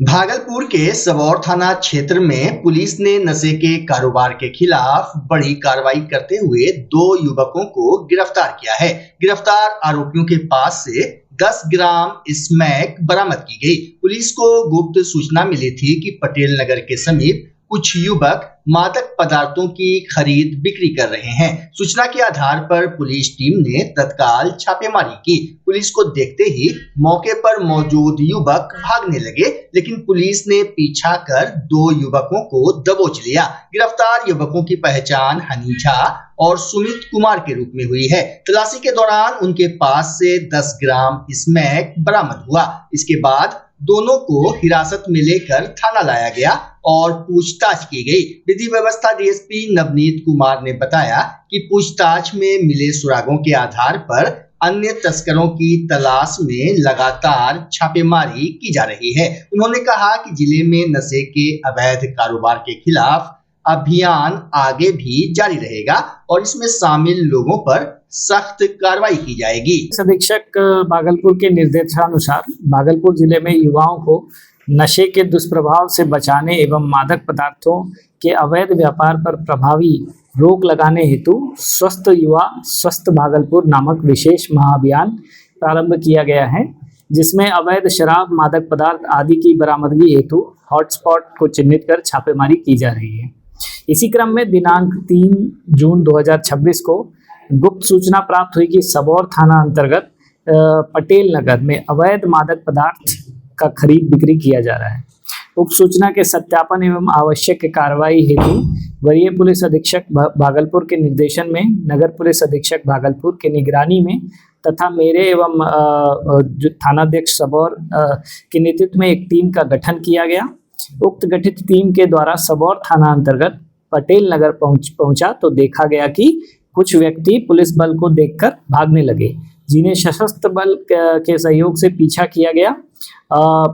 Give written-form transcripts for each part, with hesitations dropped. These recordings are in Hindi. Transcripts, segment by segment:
भागलपुर के सबौर थाना क्षेत्र में पुलिस ने नशे के कारोबार के खिलाफ बड़ी कार्रवाई करते हुए 2 युवकों को गिरफ्तार किया है। गिरफ्तार आरोपियों के पास से 10 ग्राम स्मैक बरामद की गई। पुलिस को गुप्त सूचना मिली थी कि पटेल नगर के समीप कुछ युवक मादक पदार्थों की खरीद बिक्री कर रहे हैं। सूचना के आधार पर पुलिस टीम ने तत्काल छापेमारी की। पुलिस को देखते ही मौके पर मौजूद युवक भागने लगे, लेकिन पुलिस ने पीछा कर 2 युवकों को दबोच लिया। गिरफ्तार युवकों की पहचान हनी झा और सुमित कुमार के रूप में हुई है। तलाशी के दौरान उनके पास से 10 ग्राम स्मैक बरामद हुआ। इसके बाद दोनों को हिरासत में लेकर थाना लाया गया और पूछताछ की गई। विधि व्यवस्था डीएसपी नवनीत कुमार ने बताया कि पूछताछ में मिले सुरागों के आधार पर अन्य तस्करों की तलाश में लगातार छापेमारी की जा रही है। उन्होंने कहा कि जिले में नशे के अवैध कारोबार के खिलाफ अभियान आगे भी जारी रहेगा और इसमें शामिल लोगों पर सख्त कार्रवाई की जाएगी। अधीक्षक भागलपुर के निर्देशानुसार भागलपुर जिले में युवाओं को नशे के दुष्प्रभाव से बचाने एवं मादक पदार्थों के अवैध व्यापार पर प्रभावी रोक लगाने हेतु स्वस्थ युवा स्वस्थ भागलपुर नामक विशेष महाअभियान प्रारंभ किया गया है, जिसमें अवैध शराब, मादक पदार्थ आदि की बरामदगी हेतु हॉटस्पॉट को चिन्हित कर छापेमारी की जा रही है। इसी क्रम में दिनांक 3 जून 2026 को गुप्त सूचना प्राप्त हुई कि सबौर थाना अंतर्गत पटेल नगर में अवैध मादक पदार्थ का खरीद बिक्री किया जा रहा है। उक्त सूचना के सत्यापन एवं आवश्यक कार्रवाई हेतु वरीय पुलिस अधीक्षक भागलपुर के निर्देशन में नगर पुलिस अधीक्षक भागलपुर के निगरानी में तथा मेरे एवं थानाध्यक्ष सबौर के नेतृत्व में एक टीम का गठन किया गया। उक्त गठित टीम के द्वारा सबौर थाना अंतर्गत पटेल नगर पहुंचा तो देखा गया कि कुछ व्यक्ति पुलिस बल को देखकर भागने लगे, जिन्हें सशस्त्र बल के सहयोग से पीछा किया गया।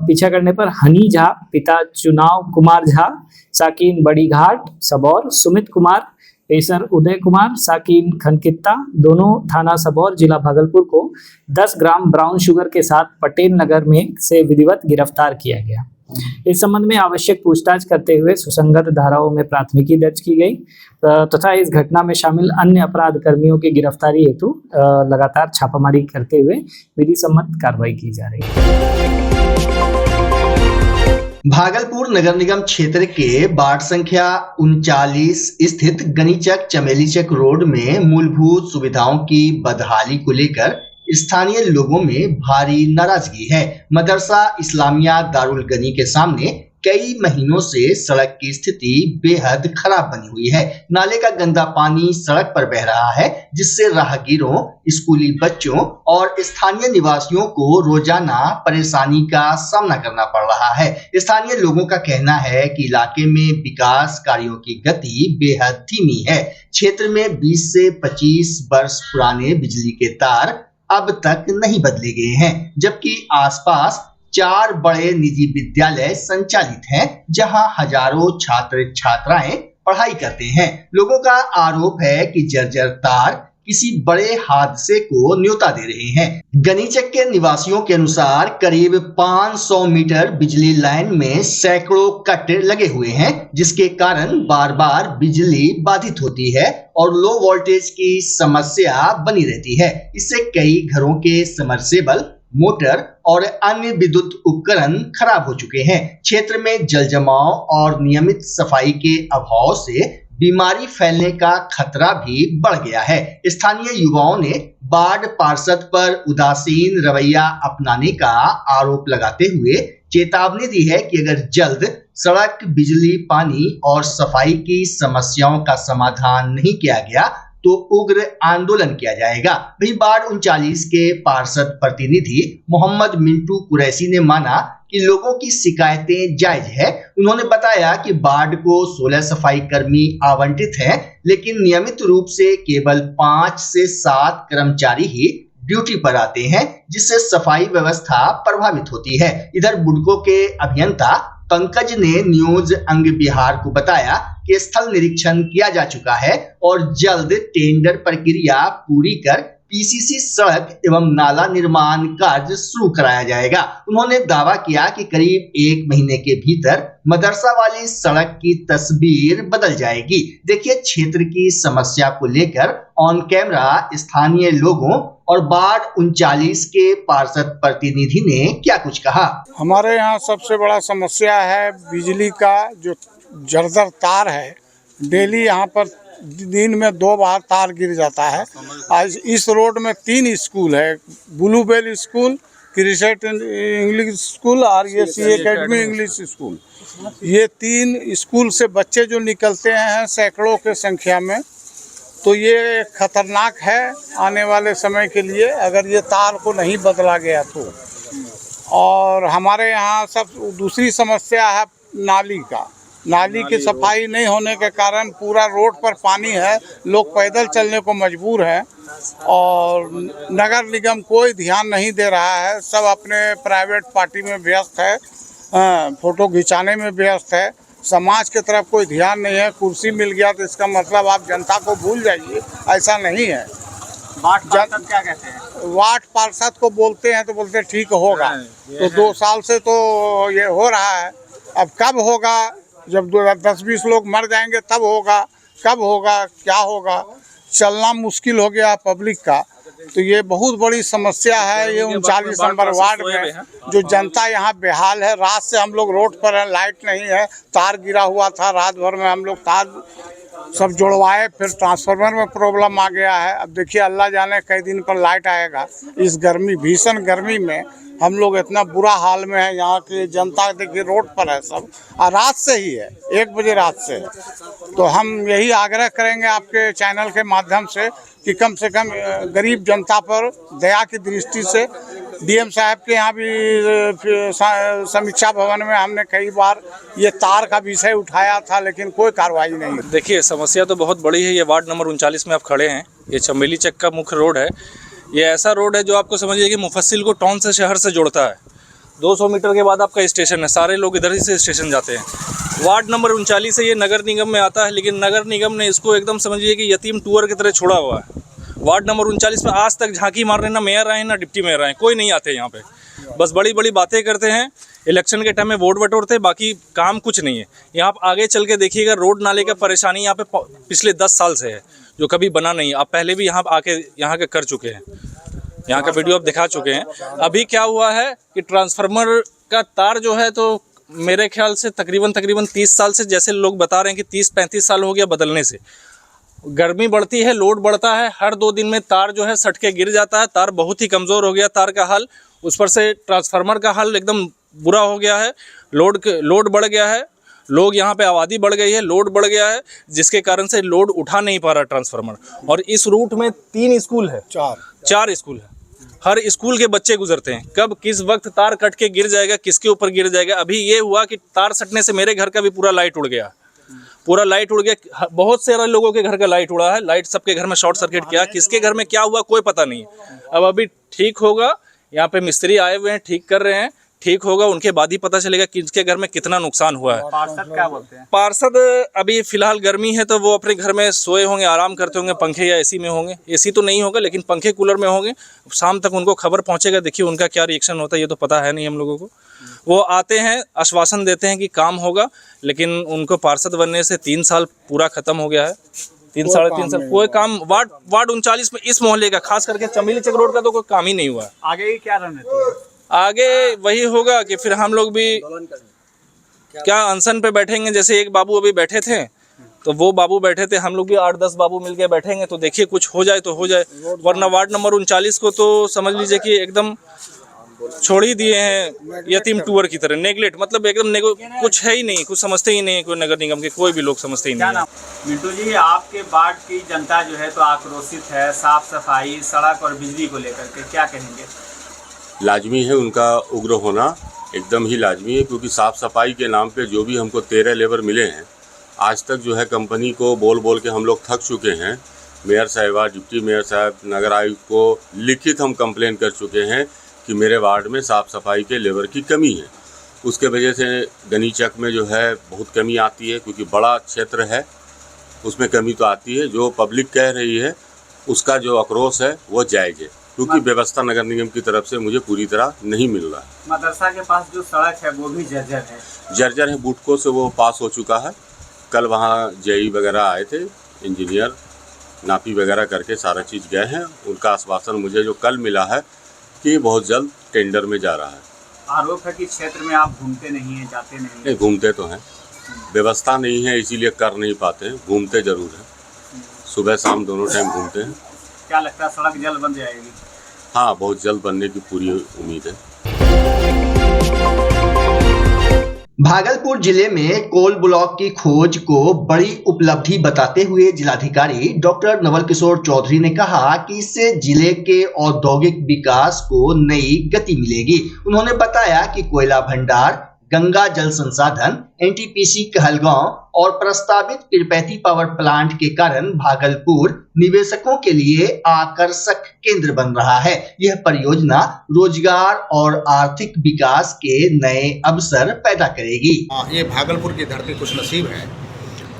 पीछा करने पर हनी झा पिता चुनाव कुमार झा साकिन बड़ी घाट सबौर, सुमित कुमार पेशर उदय कुमार साकिन खनकित्ता दोनों थाना सबौर जिला भागलपुर को 10 ग्राम ब्राउन शुगर के साथ पटेल नगर में से विधिवत गिरफ्तार किया गया। इस संबंध में आवश्यक पूछताछ करते हुए सुसंगत धाराओं में प्राथमिकी दर्ज की गई तथा इस घटना में शामिल अन्य अपराध कर्मियों की गिरफ्तारी हेतु लगातार छापामारी करते हुए विधि सम्मत कार्रवाई की जा रही है। भागलपुर नगर निगम क्षेत्र के वार्ड संख्या 39 स्थित गनीचक चमेलीचक रोड में मूलभूत सुविधाओं की बदहाली को लेकर स्थानीय लोगों में भारी नाराजगी है। मदरसा इस्लामिया दारुल गनी के सामने कई महीनों से सड़क की स्थिति बेहद खराब बनी हुई है। नाले का गंदा पानी सड़क पर बह रहा है, जिससे राहगीरों, स्कूली बच्चों और स्थानीय निवासियों को रोजाना परेशानी का सामना करना पड़ रहा है। स्थानीय लोगों का कहना है कि इलाके में विकास कार्यों की गति बेहद धीमी है। क्षेत्र में 20 से 25 वर्ष पुराने बिजली के तार अब तक नहीं बदले गए हैं, जबकि आसपास 4 बड़े निजी विद्यालय संचालित हैं, जहां हजारों छात्र छात्राएं पढ़ाई करते हैं। लोगों का आरोप है कि जर्जर तार किसी बड़े हादसे को न्योता दे रहे हैं। गनीचक के निवासियों के अनुसार करीब 500 मीटर बिजली लाइन में सैकड़ों कट लगे हुए हैं, जिसके कारण बार बार बिजली बाधित होती है और लो वोल्टेज की समस्या बनी रहती है। इससे कई घरों के समरसेबल, मोटर और अन्य विद्युत उपकरण खराब हो चुके हैं। क्षेत्र में जल जमाव और नियमित सफाई के अभाव से बीमारी फैलने का खतरा भी बढ़ गया है। स्थानीय युवाओं ने वार्ड पार्षद पर उदासीन रवैया अपनाने का आरोप लगाते हुए चेतावनी दी है कि अगर जल्द सड़क, बिजली, पानी और सफाई की समस्याओं का समाधान नहीं किया गया तो उग्र आंदोलन किया जाएगा। वहीं वार्ड 39 के पार्षद प्रतिनिधि मोहम्मद मिंटू कुरैशी ने माना कि लोगों की शिकायतें जायज है। उन्होंने बताया कि वार्ड को 16 सफाई कर्मी आवंटित हैं, लेकिन नियमित रूप से केवल 5 से 7 कर्मचारी ही ड्यूटी पर आते हैं, जिससे सफाई व्यवस्था प्रभावित होती है। इधर बुडको के अभियंता पंकज ने न्यूज अंग बिहार को बताया कि स्थल निरीक्षण किया जा चुका है और जल्द टेंडर प्रक्रिया पूरी कर पीसीसी सड़क एवं नाला निर्माण कार्य शुरू कराया जाएगा। उन्होंने दावा किया कि करीब 1 महीने के भीतर मदरसा वाली सड़क की तस्वीर बदल जाएगी। देखिए क्षेत्र की समस्या को लेकर ऑन कैमरा स्थानीय लोगों और वार्ड 39 के पार्षद प्रतिनिधि ने क्या कुछ कहा। हमारे यहाँ सबसे बड़ा समस्या है बिजली का जो जर्जर तार है। डेली यहाँ पर दिन में 2 बार तार गिर जाता है। आज इस रोड में 3 स्कूल है, ब्लूबेल स्कूल, क्रिसेट इंग्लिश स्कूल और ये सी एकेडमी इंग्लिश स्कूल। ये 3 स्कूल से बच्चे जो निकलते हैं सैकड़ों के संख्या में, तो ये खतरनाक है आने वाले समय के लिए अगर ये तार को नहीं बदला गया तो। और हमारे यहाँ सब दूसरी समस्या है नाली का। नाली की सफाई नहीं होने के कारण पूरा रोड पर पानी है, लोग पैदल चलने को मजबूर हैं और नगर निगम कोई ध्यान नहीं दे रहा है। सब अपने प्राइवेट पार्टी में व्यस्त है, फोटो खिंचाने में व्यस्त है। समाज की तरफ कोई ध्यान नहीं है। कुर्सी मिल गया तो इसका मतलब आप जनता को भूल जाइए, ऐसा नहीं है। वार्ड पार्षद क्या कहते हैं? वार्ड पार्षद को बोलते हैं तो बोलते हैं ठीक होगा, तो 2 साल से तो ये हो रहा है। अब कब होगा? जब 10-20 लोग मर जाएंगे तब होगा। कब होगा, क्या होगा? चलना मुश्किल हो गया पब्लिक का, तो ये बहुत बड़ी समस्या है। ये 39 नंबर वार्ड में जो जनता यहाँ बेहाल है। रात से हम लोग रोड पर हैं, लाइट नहीं है, तार गिरा हुआ था। रात भर में हम लोग तार सब जुड़वाए, फिर ट्रांसफार्मर में प्रॉब्लम आ गया है। अब देखिए अल्लाह जाने कई दिन पर लाइट आएगा। इस गर्मी, भीषण गर्मी में हम लोग इतना बुरा हाल में है। यहाँ की जनता देखिए रोड पर है सब, और रात से ही है, 1 बजे रात से। तो हम यही आग्रह करेंगे आपके चैनल के माध्यम से कि कम से कम गरीब जनता पर दया की दृष्टि से डीएम साहब के यहाँ भी समीक्षा भवन में हमने कई बार ये तार का विषय उठाया था, लेकिन कोई कार्रवाई नहीं। देखिए समस्या तो बहुत बड़ी है। ये वार्ड नंबर 39 में आप खड़े हैं। ये चमेली चक का मुख्य रोड है। ये ऐसा रोड है जो आपको समझिए कि मुफस्सिल को टाउन से शहर से जोड़ता है। 200 मीटर के बाद आपका स्टेशन है। सारे लोग इधर ही से स्टेशन जाते हैं। वार्ड नंबर 39 से ये नगर निगम में आता है, लेकिन नगर निगम ने इसको एकदम समझिए कि यतीम टूअर की तरह छोड़ा हुआ है। वार्ड नंबर 39 में आज तक झांकी मारने ना मेयर आए ना डिप्टी मेयर आए, कोई नहीं आते यहाँ पे। बस बड़ी बड़ी बातें करते हैं, इलेक्शन के टाइम में वोट बटोरते हैं, बाकी काम कुछ नहीं है। यहाँ आप आगे चल के देखिएगा, रोड नाले का परेशानी यहाँ पे पिछले 10 साल से है, जो कभी बना नहीं। आप पहले भी यहाँ आके यहाँ के कर चुके हैं, यहाँ का वीडियो आप दिखा चुके हैं। अभी क्या हुआ है कि ट्रांसफार्मर का तार जो है, तो मेरे ख्याल से तकरीबन 30 साल से, जैसे लोग बता रहे हैं कि 30-35 साल हो गया बदलने से। गर्मी बढ़ती है, लोड बढ़ता है, हर 2 दिन में तार जो है सट के गिर जाता है। तार बहुत ही कमज़ोर हो गया, तार का हाल। उस पर से ट्रांसफार्मर का हाल एकदम बुरा हो गया है। लोड बढ़ गया है, लोग यहाँ पे आबादी बढ़ गई है, लोड बढ़ गया है, जिसके कारण से लोड उठा नहीं पा रहा ट्रांसफार्मर। और इस रूट में 3 स्कूल है, 4 स्कूल है। हर स्कूल के बच्चे गुजरते हैं। कब किस वक्त तार कट के गिर जाएगा, किसके ऊपर गिर जाएगा। अभी ये हुआ कि तार सटने से मेरे घर का भी पूरा लाइट उड़ गया, पूरा लाइट उड़ गया। बहुत सारे लोगों के घर का लाइट उड़ा है। लाइट सबके घर में शॉर्ट सर्किट किया, किसके घर में क्या हुआ कोई पता नहीं है। अब अभी ठीक होगा, यहाँ पे मिस्त्री आए हुए हैं, ठीक कर रहे हैं। ठीक होगा, उनके बाद ही पता चलेगा किसके घर में कितना नुकसान हुआ है। पार्षद क्या बोलते हैं? पार्षद अभी फिलहाल गर्मी है तो वो अपने घर में सोए होंगे, आराम करते होंगे, पंखे या एसी में होंगे। एसी तो नहीं होगा, लेकिन पंखे कूलर में होंगे। शाम तक उनको खबर पहुंचेगा, देखिए उनका क्या रिएक्शन होता है, ये तो पता है नहीं हम लोगों को। वो आते हैं, आश्वासन देते हैं कि काम होगा, लेकिन उनको पार्षद बनने से 3 साल पूरा खत्म हो गया है। 3-3.5 साल कोई काम वार्ड 39 में, इस मोहल्ले का, खास करके चमेली चक रोड का तो कोई काम ही नहीं हुआ। आगे क्या रणनीति है? आगे वही होगा कि फिर हम लोग भी क्या अनशन पे बैठेंगे। जैसे एक बाबू अभी बैठे थे, तो वो बाबू बैठे थे, हम लोग भी 8-10 बाबू मिलके बैठेंगे, तो देखिए कुछ हो जाए तो हो जाए। वरना वार्ड नंबर 39 को तो समझ लीजिए कि एकदम छोड़ ही दिए हैं यतीम टूअर की तरह। नेगलेक्ट, मतलब एकदम कुछ है ही नहीं, कुछ समझते ही नहीं। कोई नगर निगम के कोई भी लोग समझते ही नहीं। मिंटू जी, आपके वार्ड की जनता जो है तो आक्रोशित है साफ सफाई, सड़क और बिजली को लेकर के, क्या कहेंगे? लाजमी है उनका उग्र होना, एकदम ही लाजमी है, क्योंकि साफ़ सफाई के नाम पे जो भी हमको 13 लेबर मिले हैं, आज तक जो है कंपनी को बोल बोल के हम लोग थक चुके हैं। मेयर साहिबा, डिप्टी मेयर साहब, नगर आयुक्त को लिखित हम कंप्लेन कर चुके हैं कि मेरे वार्ड में साफ़ सफाई के लेबर की कमी है। उसके वजह से गनीचक में जो है बहुत कमी आती है, क्योंकि बड़ा क्षेत्र है, उसमें कमी तो आती है। जो पब्लिक कह रही है उसका जो आक्रोश है वो जायज़ है, क्योंकि व्यवस्था नगर निगम की तरफ से मुझे पूरी तरह नहीं मिल रहा है। मदरसा के पास जो सड़क है वो भी जर्जर है। जर्जर है, बुटको से वो पास हो चुका है। कल वहाँ जेई वगैरह आए थे, इंजीनियर नापी वगैरह करके सारा चीज़ गए हैं। उनका आश्वासन मुझे जो कल मिला है कि बहुत जल्द टेंडर में जा रहा है। आरोप है कि क्षेत्र में आप घूमते नहीं हैं, जाते नहीं हैं। नहीं, घूमते तो हैं, व्यवस्था नहीं है इसीलिए कर नहीं पाते हैं, घूमते ज़रूर हैं, सुबह शाम दोनों टाइम घूमते हैं। क्या लगता है सड़क जल्द बन जाएगी? हाँ, बहुत जल्द बनने की पूरी उम्मीद है। भागलपुर जिले में कोल ब्लॉक की खोज को बड़ी उपलब्धि बताते हुए जिलाधिकारी डॉक्टर नवल किशोर चौधरी ने कहा कि इससे जिले के औद्योगिक विकास को नई गति मिलेगी। उन्होंने बताया कि कोयला भंडार, गंगा जल संसाधन, एनटीपीसी कहलगांव और प्रस्तावित पीरपैंती पावर प्लांट के कारण भागलपुर निवेशकों के लिए आकर्षक केंद्र बन रहा है। यह परियोजना रोजगार और आर्थिक विकास के नए अवसर पैदा करेगी। ये भागलपुर की धरती खुश नसीब है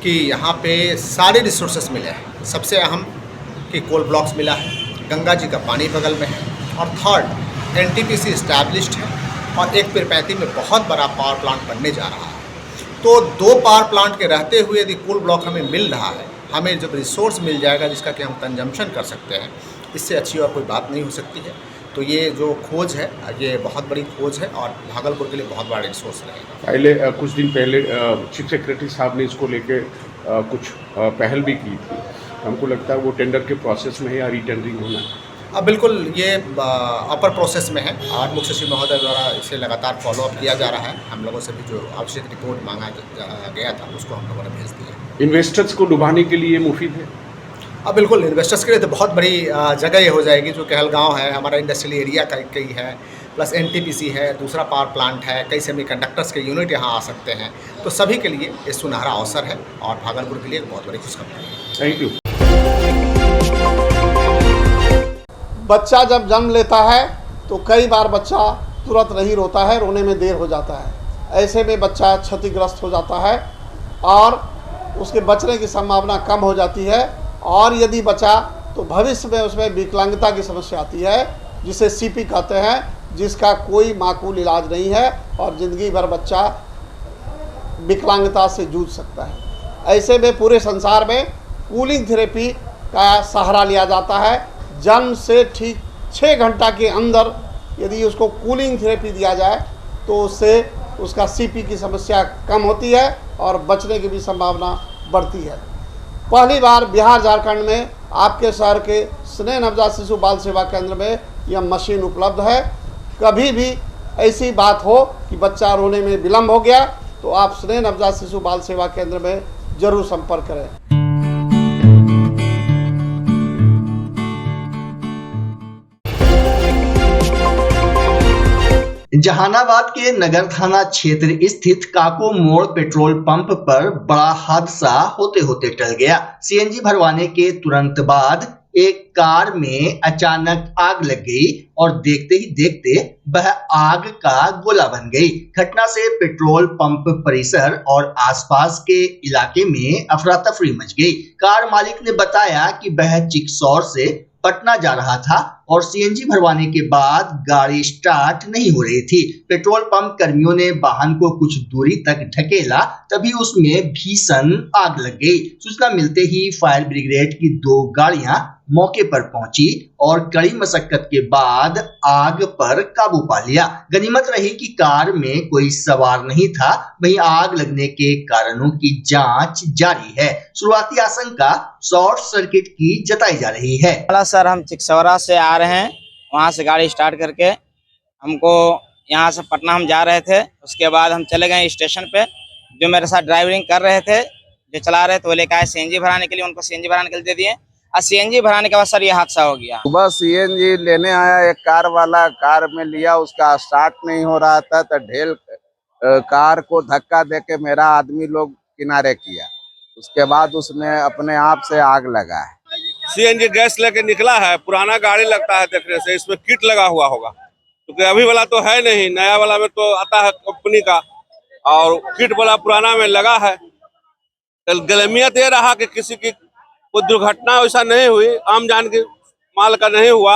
कि यहाँ पे सारे रिसोर्सेस मिले हैं। सबसे अहम कि कोल ब्लॉक्स मिला है, गंगा जी का पानी बगल में है, और थर्ड एनटीपीसी इस्टेब्लिश्ड है, और एक पीरपैंती में बहुत बड़ा पावर प्लांट बनने जा रहा है। तो 2 पावर प्लांट के रहते हुए यदि कोल ब्लॉक हमें मिल रहा है, हमें जब रिसोर्स मिल जाएगा जिसका कि हम कंजम्पशन कर सकते हैं, इससे अच्छी और कोई बात नहीं हो सकती है। तो ये जो खोज है ये बहुत बड़ी खोज है और भागलपुर के लिए बहुत बड़ा रिसोर्स रहेगा। पहले कुछ दिन पहले चीफ सेक्रेटरी साहब ने इसको लेके कुछ पहल भी की थी। हमको लगता है वो टेंडर के प्रोसेस में है या रीटेंडरिंग होना है? बिल्कुल, ये अपर प्रोसेस में है और मुख्य सचिव महोदय द्वारा इसे लगातार फॉलोअप किया जा रहा है। हम लोगों से भी जो आवश्यक रिपोर्ट मांगा गया था उसको हम लोगों ने भेज दिया। इन्वेस्टर्स को डुबाने के लिए मुफीद है? बिल्कुल, इन्वेस्टर्स के लिए तो बहुत बड़ी जगह ये हो जाएगी। जो कहलगांव है, हमारा इंडस्ट्रियल एरिया कई है, प्लस एनटीपीसी है, दूसरा पावर प्लांट है, कई सेमीकंडक्टर्स के यूनिट यहाँ आ सकते हैं। तो सभी के लिए ये सुनहरा अवसर है और भागलपुर के लिए बहुत बड़ी खुशखबरी है। Thank you. बच्चा जब जन्म लेता है तो कई बार बच्चा तुरंत नहीं रोता है, रोने में देर हो जाता है। ऐसे में बच्चा क्षतिग्रस्त हो जाता है और उसके बचने की संभावना कम हो जाती है, और यदि बचा तो भविष्य में उसमें विकलांगता की समस्या आती है, जिसे सीपी कहते हैं, जिसका कोई माकूल इलाज नहीं है और ज़िंदगी भर बच्चा विकलांगता से जूझ सकता है। ऐसे में पूरे संसार में कूलिंग थेरेपी का सहारा लिया जाता है। जन्म से ठीक 6 घंटा के अंदर यदि उसको कूलिंग थेरेपी दिया जाए तो उससे उसका सीपी की समस्या कम होती है और बचने की भी संभावना बढ़ती है। पहली बार बिहार झारखंड में आपके शहर के स्नेह नवजात शिशु बाल सेवा केंद्र में यह मशीन उपलब्ध है। कभी भी ऐसी बात हो कि बच्चा रोने में विलम्ब हो गया तो आप स्नेह नवजात शिशु बाल सेवा केंद्र में जरूर संपर्क करें। जहानाबाद के नगर थाना क्षेत्र स्थित काको मोड़ पेट्रोल पंप पर बड़ा हादसा होते होते टल गया। सीएनजी भरवाने के तुरंत बाद एक कार में अचानक आग लग गई और देखते ही देखते वह आग का गोला बन गई। घटना से पेट्रोल पंप परिसर और आसपास के इलाके में अफरा तफरी मच गई। कार मालिक ने बताया कि वह चिकसौर से पटना जा रहा था और सीएनजी भरवाने के बाद गाड़ी स्टार्ट नहीं हो रही थी। पेट्रोल पंप कर्मियों ने वाहन को कुछ दूरी तक ढकेला, तभी उसमें भीषण आग लग गई। सूचना मिलते ही फायर ब्रिगेड की 2 गाड़ियां मौके पर पहुंची और कड़ी मशक्कत के बाद आग पर काबू पा लिया। गनीमत रही कि कार में कोई सवार नहीं था। वहीं आग लगने के कारणों की जांच जारी है। शुरुआती आशंका शॉर्ट सर्किट की जताई जा रही है। सर, हम चिकसौरा से आ रहे हैं, वहाँ से गाड़ी स्टार्ट करके हमको यहाँ से पटना हम जा रहे थे। उसके बाद हम चले गए स्टेशन पे। जो मेरे साथ ड्राइविंग कर रहे थे, जो चला रहे थे, वो लेकर आए सीएनजी भराने के लिए। उनको सीएनजी भराने के लिए दे दिए और सीएनजी भराने के बाद सर ये हादसा हो गया। सुबह सीएनजी लेने आया एक कार वाला, कार में लिया, उसका स्टार्ट नहीं हो रहा था तो ढेल कार को धक्का देके मेरा आदमी लोग किनारे किया। उसके बाद उसमें अपने आप से आग लगा है। सीएनजी गैस लेके निकला है, पुराना गाड़ी लगता है देखने से, इसमें किट लगा हुआ होगा क्योंकि अभी वाला तो है नहीं, नया वाला में तो आता है कंपनी का और किट वाला पुराना में लगा है। गलमियत ये रहा कि किसी की कोई दुर्घटना वैसा नहीं हुई, आम जान के माल का नहीं हुआ।